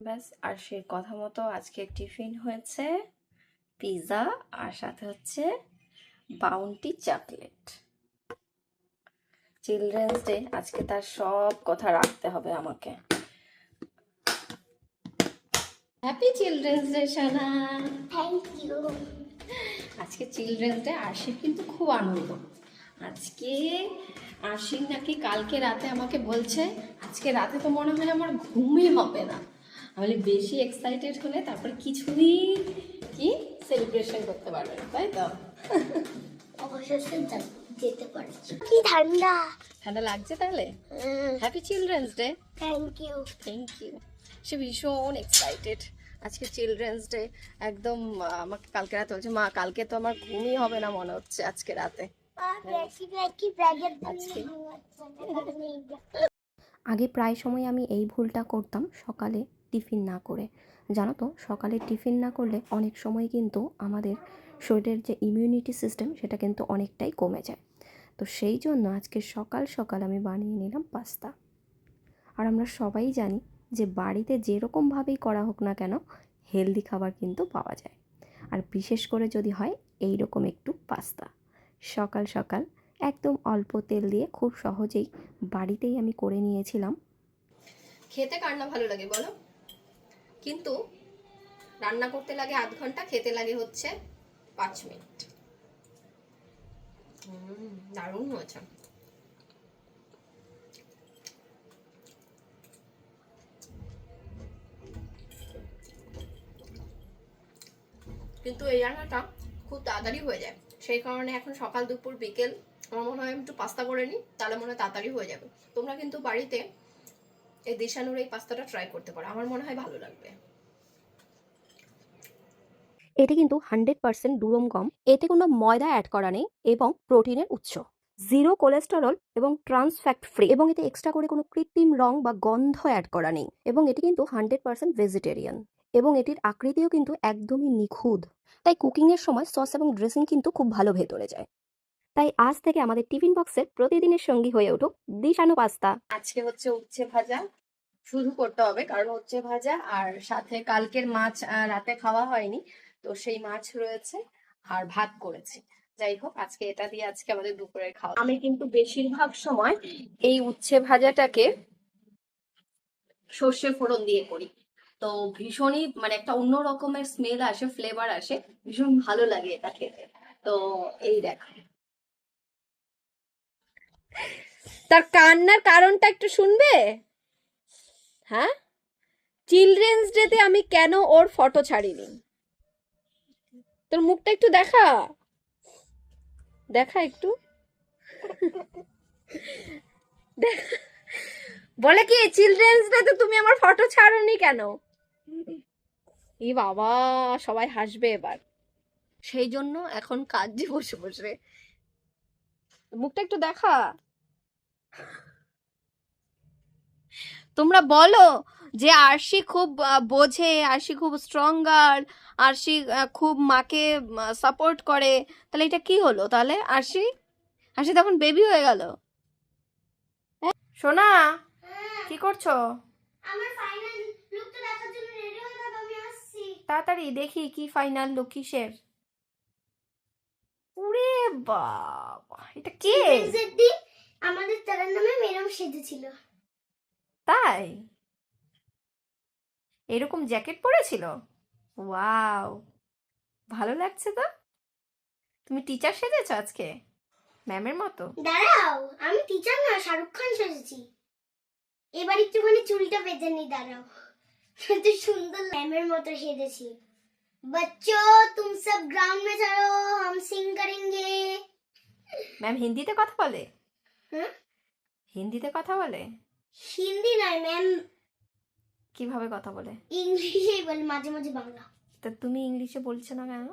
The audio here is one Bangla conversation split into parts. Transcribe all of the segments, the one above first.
ব্যাস, আর সেই কথা মতো আজকে টিফিন হয়েছে পিৎজা, আর সাথে হচ্ছে বাউন্টি চকলেট। চিলড্রেন্স ডে, আজকে তার সব কথা রাখতে হবে আমাকে। হ্যাপি চিলড্রেন্স ডে সোনা। Thank you. আজকে চিলড্রেন্স ডে, আশির কিন্তু খুব আনন্দ। আজকে আশির নাকি কালকে রাতে আমাকে বলছে আজকে রাতে তো মনে হয় আমার ঘুমই হবে না। আমি বেশি এক্সাইটেড হলে তারপর কিছুই কি সেলিব্রেশন করতে পারবে না, তাই তো? অবশ্যই যেতে পারছি। কি ঠান্ডা ঠান্ডা লাগছে তাহলে? Happy children's day. Thank you. Thank you. সে ভীষণ এক্সাইটেড আজকে চিলড্রেন্স ডে। একদম আমাকে কালকে রাতে বলছে মা কালকে তো আমার ঘুমই হবে না মনে হচ্ছে আজকে রাতে। আগে প্রায় সময় আমি এই ভুলটা করতাম, সকালে টিফিন না করে। জানো তো, সকালে টিফিন না করলে অনেক সময় কিন্তু আমাদের শরীরের যে ইমিউনিটি সিস্টেম সেটা কিন্তু অনেকটাই কমে যায়। তো সেই জন্য আজকে সকাল সকাল আমি বানিয়ে নিলাম পাস্তা। আর আমরা সবাই জানি যে বাড়িতে যেরকমভাবেই করা হোক না কেন হেলদি খাবার কিন্তু পাওয়া যায়, আর বিশেষ করে যদি হয় এই রকম একটু পাস্তা। সকাল সকাল একদম অল্প তেল দিয়ে খুব সহজেই বাড়িতেই আমি করে নিয়েছিলাম। খেতে কার না ভালো লাগে বলো, কিন্তু রান্না করতে লাগে আধ ঘন্টা, খেতে লাগে হচ্ছে 5 মিনিট। দারুণ হয়েছে। কিন্তু এই রান্নাটা খুব তাড়াতাড়ি হয়ে যায়, সেই কারণে এখন সকাল দুপুর বিকেল আমার মনে হয় একটু পাস্তা করে নিই, তাহলে মনে হয় তাড়াতাড়ি হয়ে যাবে। তোমরা কিন্তু বাড়িতে এই দিশানুর এই পাস্তাটা ট্রাই করতে পারো, আমার মনে হয় ভালো লাগবে। এতে কিন্তু 100% দুরম গম, এতে কোনো ময়দা অ্যাড করা নেই এবং প্রোটিনের উৎস, জিরো কোলেস্টেরল এবং ট্রান্স ফ্যাট ফ্রি, এবং এতে এক্সট্রা করে কোনো কৃত্রিম রং বা গন্ধ অ্যাড করা নেই, এবং এটি কিন্তু 100% ভেজিটেরিয়ান, এবং এটির আকৃতিও কিন্তু একদমই নিখুঁত। তাই কুকিংয়ের সময় সস এবং ড্রেসিং কিন্তু খুব ভালো ভেতরে যায়। তাই আজ থেকে আমাদের টিফিন বক্সের প্রতিদিনের সঙ্গী হয়ে উঠুক দিশানু পাস্তা। আজকে হচ্ছে উচ্ছে ভাজা শুরু করতে হবে, কারণ উচ্ছে ভাজা আর সাথে কালকের মাছ রাতে খাওয়া হয়নি, তো সেই মাছ রয়েছে, আর ভাত করেছি। যাই হোক, আজকে এটা দিয়ে আজকে আমাদের দুপুরের খাওয়া। আমি কিন্তু বেশিরভাগ সময় এই উচ্ছে ভাজাটাকে সর্ষে ফোড়ন দিয়ে করি, তো ভীষণই মানে একটা অন্য রকমের স্মেল আসে, ফ্লেভার আসে, ভীষণ ভালো লাগে এটা খেতে। তো এই দেখো, তার কান্নার কারণটা একটু শুনবে? হ্যাঁ, চিলড্রেন্স ডেতে আমি কেন ওর ফটো ছাড়িনি? তোর মুখটা একটু দেখা, দেখা একটু বলে কি চিলড্রেন্স ডেতে তুমি আমার ফটো ছাড়োনি কেন? ই বাবা, সবাই হাসবে এবার, সেই জন্য এখন কাজে বসে বসে মুখটা একটু দেখা। তোমরা বলো যে আরশি খুব বোঝে, আরশি খুব স্ট্রং গার্ল, আরশি খুব মাকে সাপোর্ট করে, তাহলে এটা কি হলো? তাহলে আরশি আরশি তখন বেবি হয়ে গেল। সোনা, কি করছো? আমার ফাইনাল লুকটা দেখার জন্য রেডি হয়ে থাকো, আমি আসছি। তাড়াতাড়ি দেখি কি ফাইনাল লুক কিসের। উরে বাবা, এটা কে? চিলড্রেন্সের দিন আমাদের তারার নামে মেরাম সেজেছিল। তাই? এরকম জ্যাকেট পরেছিল? ওয়াও, ভালো লাগছে তো। তুমি টিচার সেজেছো আজকে, ম্যামের মতো। দাঁড়াও, আমি টিচার না, শাহরুখ খান সেজেছি। এবার একটুখানি চুলটা বেঁধে নি, দাঁড়াও। কত সুন্দর ম্যামের মতো সেজেছি। बच्चों तुम सब ग्राउंड में चलो, हम सिंग करेंगे। ম্যাম হিন্দিতে কথা বলে? হ্যাঁ, হিন্দিতে কথা বলে? হিন্দি নয় ম্যাম, কিভাবে কথা বলে? ইংলিশেই বলে, মাঝে মাঝে বাংলা। তা তুমি ইংলিশে বলছো না কেন?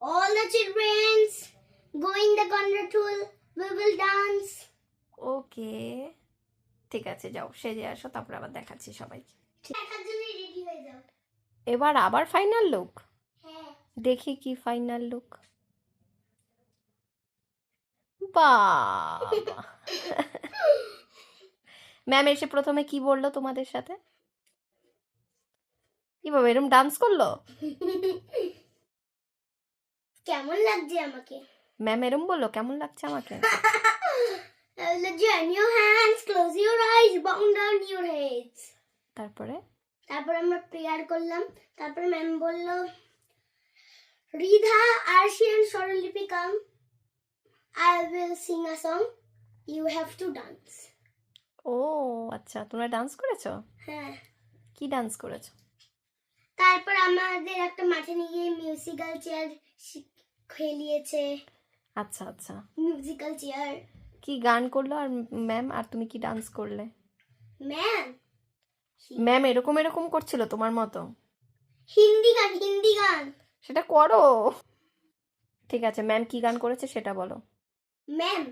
All the children go in the convertible, we will dance. ওকে, ঠিক আছে, যাও সেজে আসো, তারপর আবার দেখাচ্ছি সবাইকে। দেখার জন্য রেডি হয়ে যাও। এবার আবার ফাইনাল লুক, হ্যাঁ, দেখি কি ফাইনাল লুক। বাবা, ম্যাম এসে প্রথমে কি বললো তোমাদের সাথে? কি বাবা এরকম ডান্স করলো? কেমন লাগছে আমাকে? ম্যাম এরকম বললো কেমন লাগছে আমাকে? Join your hands, close your eyes, bow down your heads. তারপরে তারপর আমরা প্রেয়ার করলাম। তারপর ম্যাম বলল, রিধা, আরশি and স্বরলিপি come. I will sing a song. You have to dance. ও আচ্ছা, তোমরা ডান্স করেছো? হ্যাঁ। কি ডান্স করেছো? তারপর আমাদের একটা মাঠে নিয়ে গিয়ে মিউজিক্যাল চেয়ার খেলিয়েছে। আচ্ছা আচ্ছা, মিউজিক্যাল চেয়ার। কি গান করলো আর ম্যাম, আর তুমি কি ডান্স করলে? ম্যাম ম্যাম এরকম এরকম করছিল তোমার মতো? হিন্দি গান। সেটা করো। ঠিক আছে, ম্যাম কি গান করেছে সেটা বলো। ম্যাম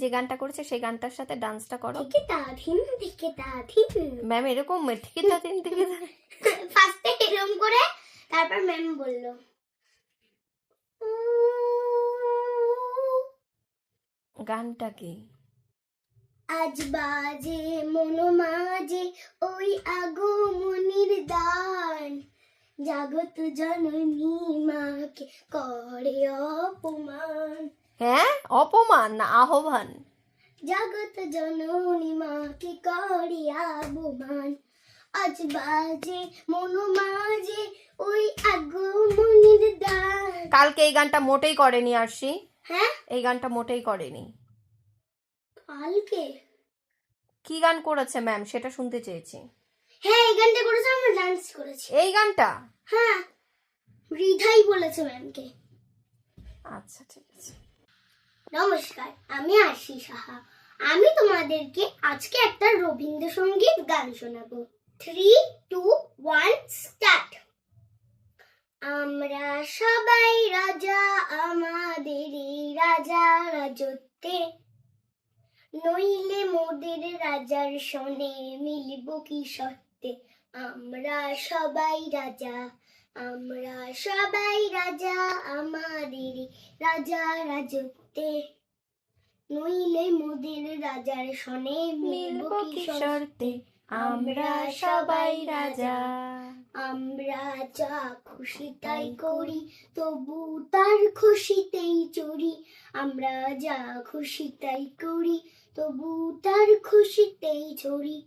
যে গানটা করেছে সেই গানটার সাথে ডান্সটা করো। দিকে তা থিন। ম্যাম এরকম ঠিক থেকে ফার্স্টে এরকম করে, তারপর ম্যাম বলল, গানটা কি? আজ বাজে মনোমাজে ওই আগমনির দান, জাগত জননী মাকে করে অপমান। হ্যাঁ, অপমান না আহ্বান? জগত জননী মাকে করে অপমান, আজ বাজে মনোমাজে ওই আগমনির দান। কালকে এই গানটা মোটেই করেনি আরশি। হ্যাঁ, এই গানটা মোটেই করেনি। কালকে কি গান করেছে ম্যাম সেটা শুনতে চেয়েছি। হ্যাঁ, এই গানটা করেছে, আমরা ডান্স করেছি। এই গানটা? হ্যাঁ, রিধাই বলেছে ম্যামকে। আচ্ছা ঠিক আছে। নমস্কার, আমি আরশি সাহা। আমি তোমাদেরকে আজকে একটা রবীন্দ্রসঙ্গীত গান শোনাবো। 3, 2, 1 স্টার্ট। আমরা সবাই রাজা আমাদেরই রাজা রাজত্বে, নইলে মোদের রাজার সনে মিলব কি সত্যে। আমরা সবাই রাজা আমাদেরই রাজা রাজত্বে, নইলে মোদের রাজার সনে মিলব কি শর্তে। আমরা সবাই রাজা। আমরা যা খুশি তাই করি, তবু তার খুশিতেই চড়ি। আমরা যা খুশি তাই করি, তবু তার খুশিতেই চড়ি।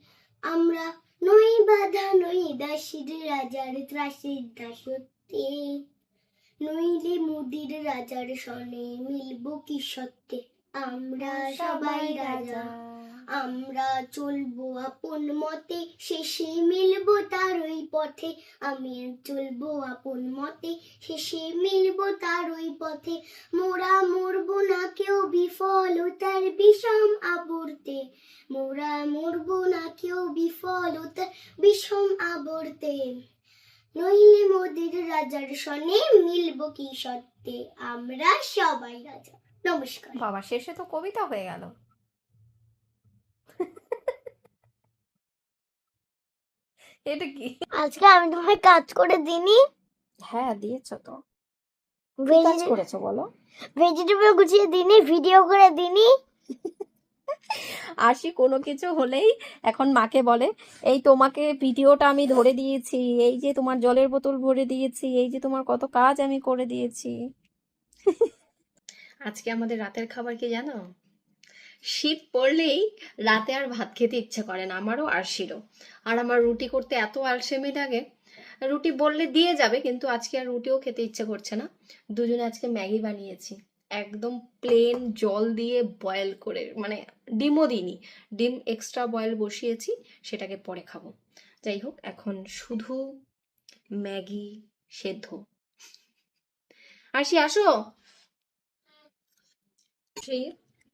আমরা নই বাধা নই দাসীর রাজার ত্রাসের দাসত্বে, নইলে মুদির রাজার সনে মিলব কি সত্যে। আমরা সবাই রাজা, আমরা চলবো আপন মতে, শেষে মিলবো তার ওই পথে। আমি চলবো আপন মতে, শেষে মিলবো তার ওই পথে। মোরা মরবো না কেউ বিফলতার বিষম আবর্তে, মোরা মরবো না কেউ বিফলতার বিষম আবর্তে, নইলে মোদের রাজার সনে মিলবো কি সত্যে। আমরা সবাই রাজা। নমস্কার। বাবা, শেষে তো কবিতা হয়ে গেল। এটা কি? আজকে আমি তোমায় কাজ করে দিনি। হ্যাঁ দিয়েছো তো। কাজ করেছো বলো? ভেজিটেবল গুছিয়ে দিনি, ভিডিও করে দিনি। আরশি কোনো কিছু হলেই এখন মাকে বলে, এই তোমাকে ভিডিওটা আমি ধরে দিয়েছি, এই যে তোমার জলের বোতল ভরে দিয়েছি, এই যে তোমার কত কাজ আমি করে দিয়েছি। আজকে আমাদের রাতের খাবার কি জানো? শীত পড়লেই রাতে আর ভাত খেতে ইচ্ছে করে না, আমারও আরশিরও। আর আমার রুটি করতে এত আলসেমি লাগে, রুটি বললে দিয়ে যাবে কিন্তু আজকে আর রুটিও খেতে ইচ্ছে করছে না। দুজনে আজকে ম্যাগি বানিয়েছি, একদম প্লেন জল দিয়ে বয়েল করে, মানে ডিমও দিইনি, ডিম এক্সট্রা বয়েল বসিয়েছি, সেটাকে পরে খাবো। যাই হোক, এখন শুধু ম্যাগি সেদ্ধ। আরশি আসো।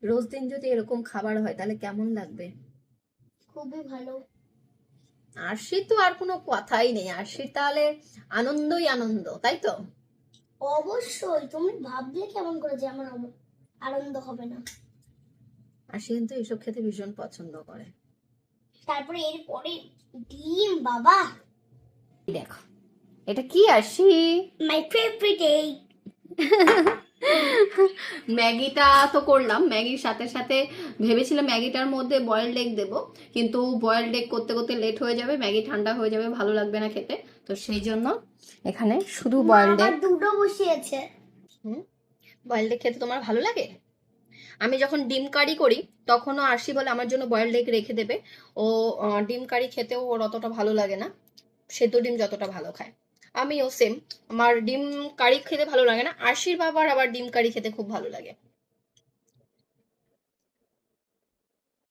রোজ দিন যদি এরকম খাবার হয় তাহলে কেমন লাগবে? খুবই ভালো। আরশির তো আর কোনো কথাই নেই, আরশির তাহলে আনন্দই আনন্দ, তাই তো? অবশ্যই, তুমি ভাবলে কেমন করে যে আমার আনন্দ হবে না। আরশি কিন্তু এসব খেতে ভীষণ পছন্দ করে। তারপরে এরপরে ডিম, বাবা দেখো এটা কি আরশি? My favourite egg. ম্যাগিটা তো করলাম, ম্যাগির সাথে সাথে ভেবেছিলাম ম্যাগিটার মধ্যে বয়েলড এগ দেবো, কিন্তু বয়েলড এগ করতে করতে লেট হয়ে যাবে, ম্যাগি ঠান্ডা হয়ে যাবে, ভালো লাগবে না খেতে। তো সেই জন্য এখানে শুধু মা বয়েলড আবার এগ। দুটো বসিয়েছে। বয়েলড এগ খেতে তোমার ভালো লাগে? আমি যখন ডিম কারি করি তখনও আরশি বলে আমার জন্য বয়েলড এগ রেখে দেবে। ও ডিম কারি খেতেও ওর অতটা ভালো লাগে না, সেদ্ধ ডিম যতটা ভালো খায়। আমিও সেম, আমার ডিম কারি খেতে ভালো লাগে না, আরশির বাবার আবার ডিম কারি খেতে খুব ভালো লাগে।